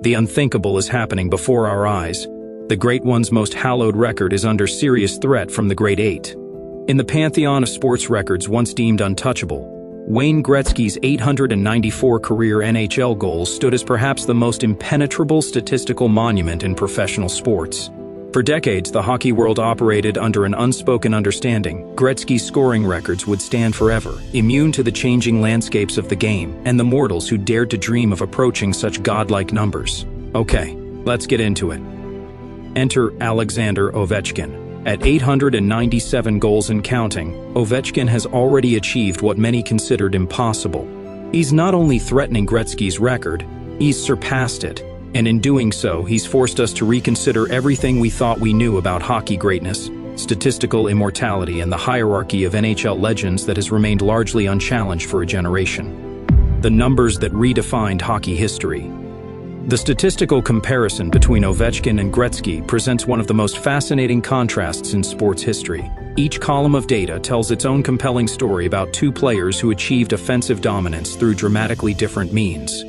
The unthinkable is happening before our eyes. The Great One's most hallowed record is under serious threat from the Great Eight. In the pantheon of sports records once deemed untouchable, Wayne Gretzky's 894 career NHL goals stood as perhaps the most impenetrable statistical monument in professional sports. For decades, the hockey world operated under an unspoken understanding: Gretzky's scoring records would stand forever, immune to the changing landscapes of the game and the mortals who dared to dream of approaching such godlike numbers. Okay, let's get into it. Enter Alexander Ovechkin. At 897 goals and counting, Ovechkin has already achieved what many considered impossible. He's not only threatening Gretzky's record, he's surpassed it. And in doing so, he's forced us to reconsider everything we thought we knew about hockey greatness, statistical immortality, and the hierarchy of NHL legends that has remained largely unchallenged for a generation. The numbers that redefined hockey history. The statistical comparison between Ovechkin and Gretzky presents one of the most fascinating contrasts in sports history. Each column of data tells its own compelling story about two players who achieved offensive dominance through dramatically different means.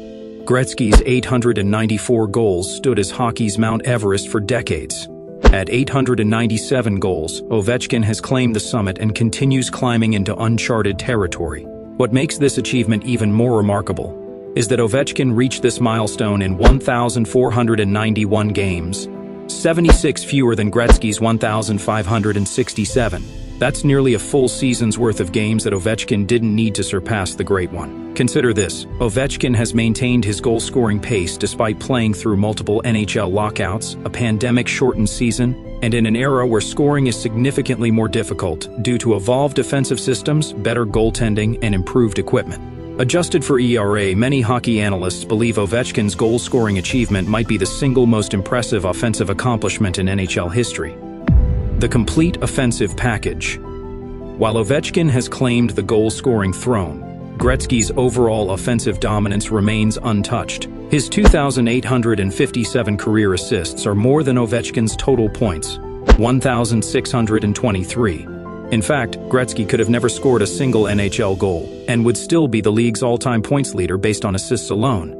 Gretzky's 894 goals stood as hockey's Mount Everest for decades. At 897 goals, Ovechkin has claimed the summit and continues climbing into uncharted territory. What makes this achievement even more remarkable is that Ovechkin reached this milestone in 1,491 games, 76 fewer than Gretzky's 1,567. That's nearly a full season's worth of games that Ovechkin didn't need to surpass the Great One. Consider this: Ovechkin has maintained his goal-scoring pace despite playing through multiple NHL lockouts, a pandemic-shortened season, and in an era where scoring is significantly more difficult due to evolved defensive systems, better goaltending, and improved equipment. Adjusted for ERA, many hockey analysts believe Ovechkin's goal-scoring achievement might be the single most impressive offensive accomplishment in NHL history. The complete offensive package. While Ovechkin has claimed the goal-scoring throne, Gretzky's overall offensive dominance remains untouched. His 2,857 career assists are more than Ovechkin's total points, 1,623. In fact, Gretzky could have never scored a single NHL goal and would still be the league's all-time points leader based on assists alone.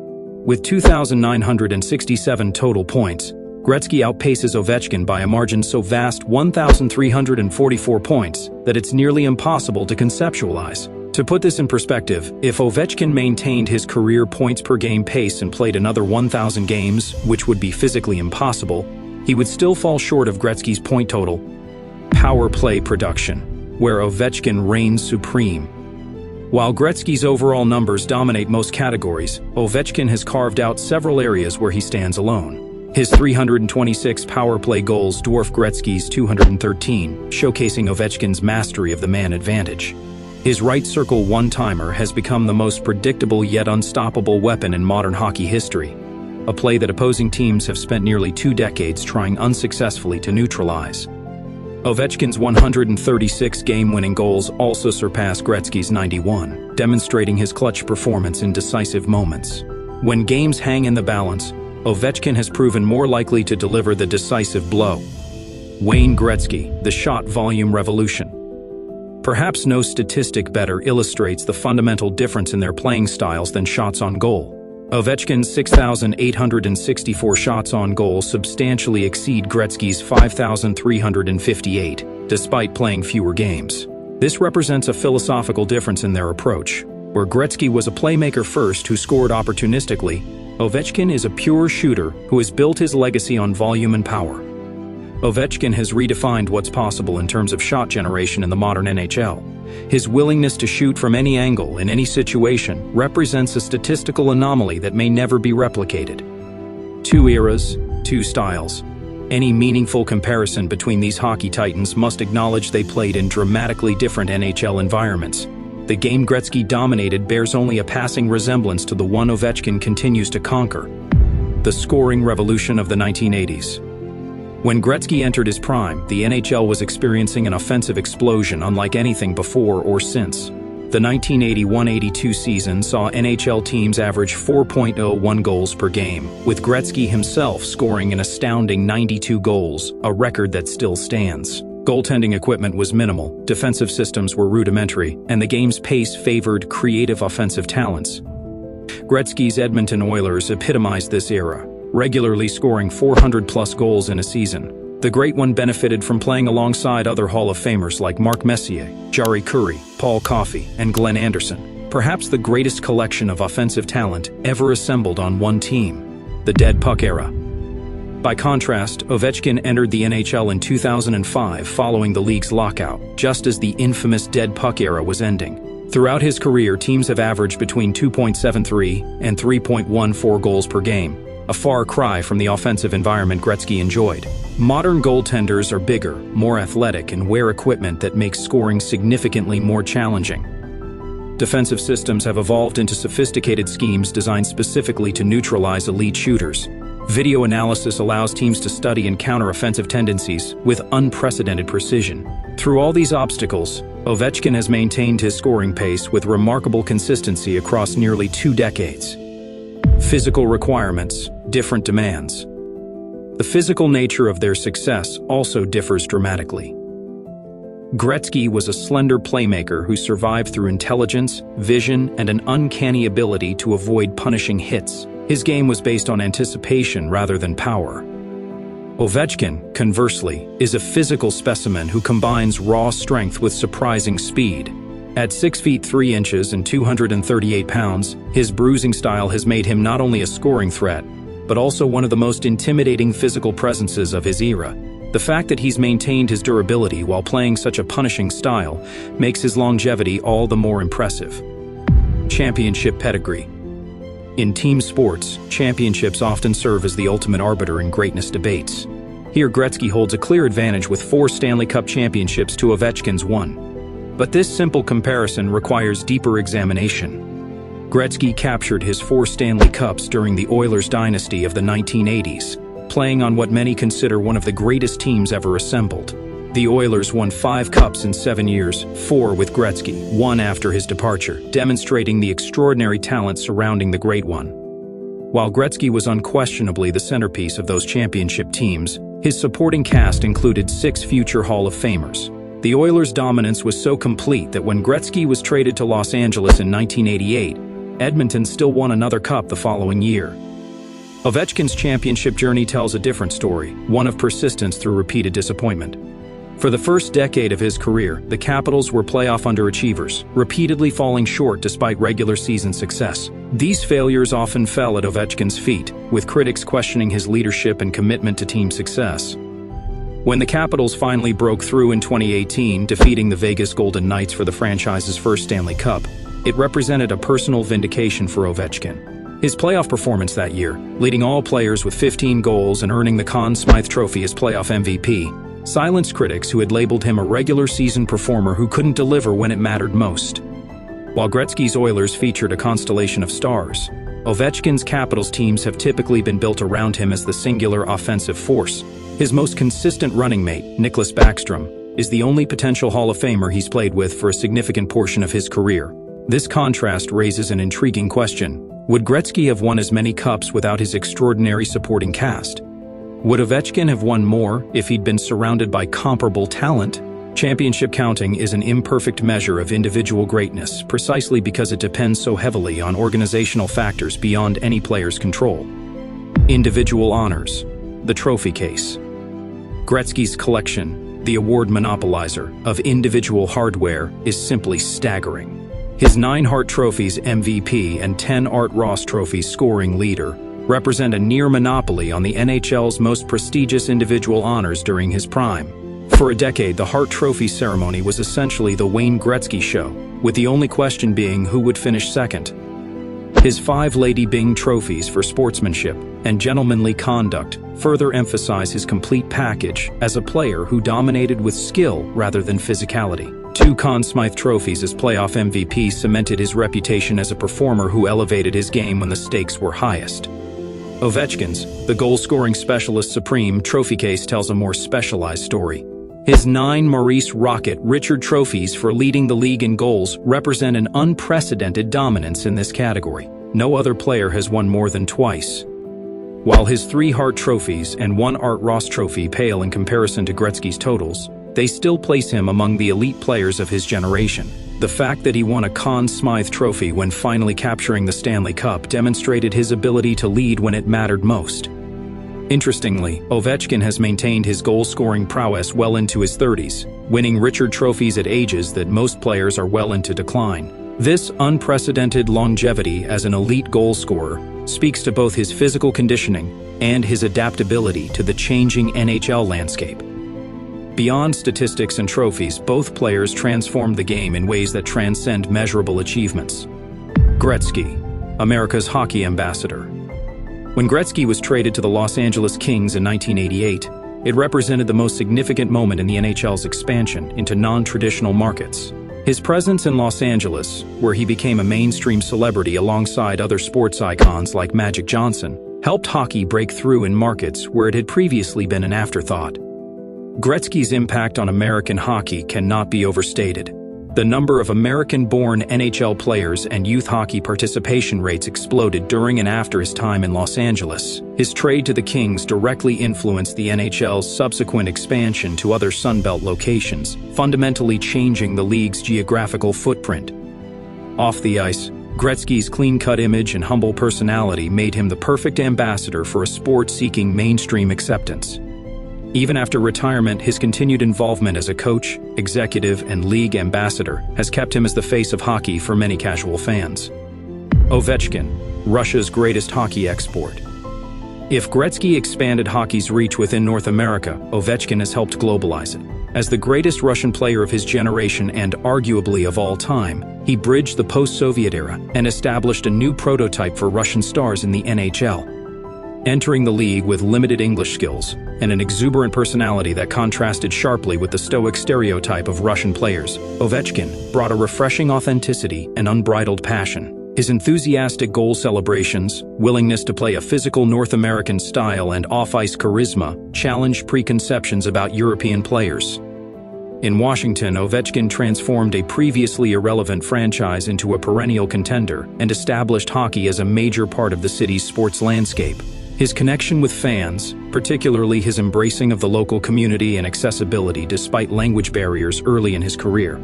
With 2,967 total points, Gretzky outpaces Ovechkin by a margin so vast, 1,344 points, that it's nearly impossible to conceptualize. To put this in perspective, if Ovechkin maintained his career points-per-game pace and played another 1,000 games, which would be physically impossible, he would still fall short of Gretzky's point total. Power play production, where Ovechkin reigns supreme. While Gretzky's overall numbers dominate most categories, Ovechkin has carved out several areas where he stands alone. His 326 power play goals dwarf Gretzky's 213, showcasing Ovechkin's mastery of the man advantage. His right circle one-timer has become the most predictable yet unstoppable weapon in modern hockey history, a play that opposing teams have spent nearly 2 decades trying unsuccessfully to neutralize. Ovechkin's 136 game-winning goals also surpass Gretzky's 91, demonstrating his clutch performance in decisive moments. When games hang in the balance, Ovechkin has proven more likely to deliver the decisive blow. Wayne Gretzky, the shot volume revolution. Perhaps no statistic better illustrates the fundamental difference in their playing styles than shots on goal. Ovechkin's 6,864 shots on goal substantially exceed Gretzky's 5,358, despite playing fewer games. This represents a philosophical difference in their approach. Where Gretzky was a playmaker first who scored opportunistically, Ovechkin is a pure shooter who has built his legacy on volume and power. Ovechkin has redefined what's possible in terms of shot generation in the modern NHL. His willingness to shoot from any angle in any situation represents a statistical anomaly that may never be replicated. 2 eras, 2 styles. Any meaningful comparison between these hockey titans must acknowledge they played in dramatically different NHL environments. The game Gretzky dominated bears only a passing resemblance to the one Ovechkin continues to conquer. The scoring revolution of the 1980s. When Gretzky entered his prime, the NHL was experiencing an offensive explosion unlike anything before or since. The 1981-82 season saw NHL teams average 4.01 goals per game, with Gretzky himself scoring an astounding 92 goals, a record that still stands. Goaltending equipment was minimal, defensive systems were rudimentary, and the game's pace favored creative offensive talents. Gretzky's Edmonton Oilers epitomized this era. regularly scoring 400-plus goals in a season. The Great One benefited from playing alongside other Hall of Famers like Mark Messier, Jari Kurri, Paul Coffey, and Glenn Anderson. Perhaps the greatest collection of offensive talent ever assembled on one team, the dead puck era. By contrast, Ovechkin entered the NHL in 2005 following the league's lockout, just as the infamous dead puck era was ending. Throughout his career, teams have averaged between 2.73 and 3.14 goals per game, a far cry from the offensive environment Gretzky enjoyed. Modern goaltenders are bigger, more athletic, and wear equipment that makes scoring significantly more challenging. Defensive systems have evolved into sophisticated schemes designed specifically to neutralize elite shooters. Video analysis allows teams to study and counter offensive tendencies with unprecedented precision. Through all these obstacles, Ovechkin has maintained his scoring pace with remarkable consistency across nearly 2 decades. Physical requirements, different demands. The physical nature of their success also differs dramatically. Gretzky was a slender playmaker who survived through intelligence, vision, and an uncanny ability to avoid punishing hits. His game was based on anticipation rather than power. Ovechkin, conversely, is a physical specimen who combines raw strength with surprising speed. At 6 feet 3 inches and 238 pounds, his bruising style has made him not only a scoring threat, but also one of the most intimidating physical presences of his era. The fact that he's maintained his durability while playing such a punishing style makes his longevity all the more impressive. Championship pedigree. In team sports, championships often serve as the ultimate arbiter in greatness debates. Here, Gretzky holds a clear advantage with 4 Stanley Cup championships to Ovechkin's 1. But this simple comparison requires deeper examination. Gretzky captured his 4 Stanley Cups during the Oilers dynasty of the 1980s, playing on what many consider one of the greatest teams ever assembled. The Oilers won 5 cups in 7 years, 4 with Gretzky, 1 after his departure, demonstrating the extraordinary talent surrounding the Great One. While Gretzky was unquestionably the centerpiece of those championship teams, his supporting cast included 6 future Hall of Famers. The Oilers' dominance was so complete that when Gretzky was traded to Los Angeles in 1988, Edmonton still won another cup the following year. Ovechkin's championship journey tells a different story, one of persistence through repeated disappointment. For the first decade of his career, the Capitals were playoff underachievers, repeatedly falling short despite regular season success. These failures often fell at Ovechkin's feet, with critics questioning his leadership and commitment to team success. When the Capitals finally broke through in 2018, defeating the Vegas Golden Knights for the franchise's first Stanley Cup, it represented a personal vindication for Ovechkin. His playoff performance that year, leading all players with 15 goals and earning the Conn Smythe Trophy as playoff MVP, silenced critics who had labeled him a regular season performer who couldn't deliver when it mattered most. While Gretzky's Oilers featured a constellation of stars, Ovechkin's Capitals teams have typically been built around him as the singular offensive force. His most consistent running mate, Nicklas Backstrom, is the only potential Hall of Famer he's played with for a significant portion of his career. This contrast raises an intriguing question. Would Gretzky have won as many cups without his extraordinary supporting cast? Would Ovechkin have won more if he'd been surrounded by comparable talent? Championship counting is an imperfect measure of individual greatness, precisely because it depends so heavily on organizational factors beyond any player's control. Individual honors. The trophy case. Gretzky's collection, the award monopolizer, of individual hardware is simply staggering. His 9 Hart Trophies MVP and 10 Art Ross Trophies scoring leader represent a near monopoly on the NHL's most prestigious individual honors during his prime. For a decade, the Hart Trophy ceremony was essentially the Wayne Gretzky show, with the only question being who would finish second. His 5 Lady Byng trophies for sportsmanship and gentlemanly conduct further emphasize his complete package as a player who dominated with skill rather than physicality. 2 Conn Smythe trophies as playoff MVP cemented his reputation as a performer who elevated his game when the stakes were highest. Ovechkin's, the goal-scoring specialist supreme, trophy case tells a more specialized story. His 9 Maurice "Rocket" Richard trophies for leading the league in goals represent an unprecedented dominance in this category. No other player has won more than twice. While his 3 Hart trophies and 1 Art Ross trophy pale in comparison to Gretzky's totals, they still place him among the elite players of his generation. The fact that he won a Conn Smythe trophy when finally capturing the Stanley Cup demonstrated his ability to lead when it mattered most. Interestingly, Ovechkin has maintained his goal-scoring prowess well into his 30s, winning Richard trophies at ages that most players are well into decline. This unprecedented longevity as an elite goal scorer speaks to both his physical conditioning and his adaptability to the changing NHL landscape. Beyond statistics and trophies, both players transformed the game in ways that transcend measurable achievements. Gretzky, America's hockey ambassador. When Gretzky was traded to the Los Angeles Kings in 1988, it represented the most significant moment in the NHL's expansion into non-traditional markets. His presence in Los Angeles, where he became a mainstream celebrity alongside other sports icons like Magic Johnson, helped hockey break through in markets where it had previously been an afterthought. Gretzky's impact on American hockey cannot be overstated. The number of American-born NHL players and youth hockey participation rates exploded during and after his time in Los Angeles. His trade to the Kings directly influenced the NHL's subsequent expansion to other Sunbelt locations, fundamentally changing the league's geographical footprint. Off the ice, Gretzky's clean-cut image and humble personality made him the perfect ambassador for a sport seeking mainstream acceptance. Even after retirement, his continued involvement as a coach, executive, and league ambassador has kept him as the face of hockey for many casual fans. Ovechkin, Russia's greatest hockey export. If Gretzky expanded hockey's reach within North America, Ovechkin has helped globalize it. As the greatest Russian player of his generation and arguably of all time, he bridged the post-Soviet era and established a new prototype for Russian stars in the NHL. Entering the league with limited English skills and an exuberant personality that contrasted sharply with the stoic stereotype of Russian players, Ovechkin brought a refreshing authenticity and unbridled passion. His enthusiastic goal celebrations, willingness to play a physical North American style, and off-ice charisma challenged preconceptions about European players. In Washington, Ovechkin transformed a previously irrelevant franchise into a perennial contender and established hockey as a major part of the city's sports landscape. His connection with fans, particularly his embracing of the local community and accessibility despite language barriers early in his career,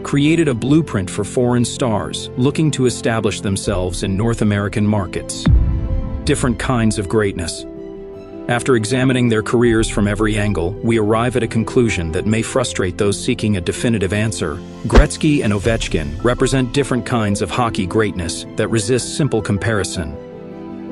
created a blueprint for foreign stars looking to establish themselves in North American markets. Different kinds of greatness. After examining their careers from every angle, we arrive at a conclusion that may frustrate those seeking a definitive answer. Gretzky and Ovechkin represent different kinds of hockey greatness that resist simple comparison.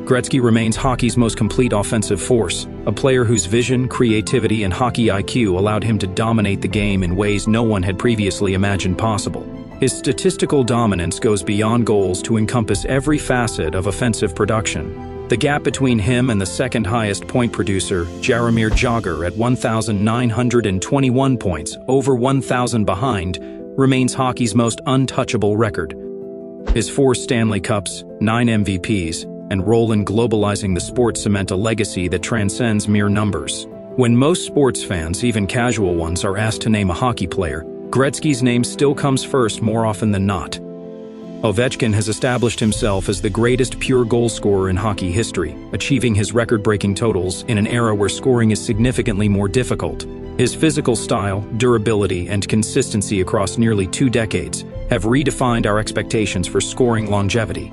Gretzky remains hockey's most complete offensive force, a player whose vision, creativity, and hockey IQ allowed him to dominate the game in ways no one had previously imagined possible. His statistical dominance goes beyond goals to encompass every facet of offensive production. The gap between him and the second highest point producer, Jaromir Jagr, at 1,921 points, over 1,000 behind, remains hockey's most untouchable record. His 4 Stanley Cups, 9 MVPs, and role in globalizing the sport cement a legacy that transcends mere numbers. When most sports fans, even casual ones, are asked to name a hockey player, Gretzky's name still comes first more often than not. Ovechkin has established himself as the greatest pure goal scorer in hockey history, achieving his record-breaking totals in an era where scoring is significantly more difficult. His physical style, durability, and consistency across nearly 2 decades have redefined our expectations for scoring longevity.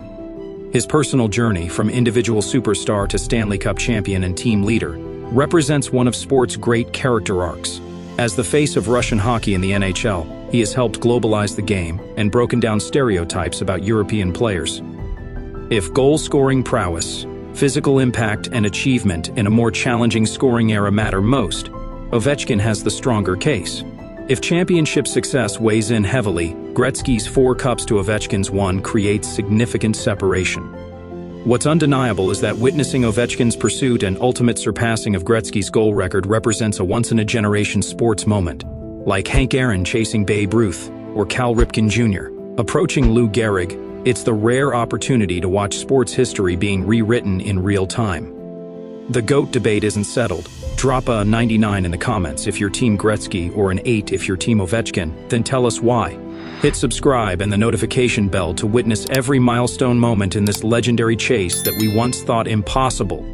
His personal journey from individual superstar to Stanley Cup champion and team leader represents one of sport's great character arcs. As the face of Russian hockey in the NHL, he has helped globalize the game and broken down stereotypes about European players. If goal-scoring prowess, physical impact, and achievement in a more challenging scoring era matter most, Ovechkin has the stronger case. If championship success weighs in heavily, Gretzky's 4 cups to Ovechkin's 1 creates significant separation. What's undeniable is that witnessing Ovechkin's pursuit and ultimate surpassing of Gretzky's goal record represents a once-in-a-generation sports moment, like Hank Aaron chasing Babe Ruth or Cal Ripken Jr. approaching Lou Gehrig. It's the rare opportunity to watch sports history being rewritten in real time. The GOAT debate isn't settled. Drop a 99 in the comments if you're Team Gretzky or an 8 if you're Team Ovechkin, then tell us why. Hit subscribe and the notification bell to witness every milestone moment in this legendary chase that we once thought impossible.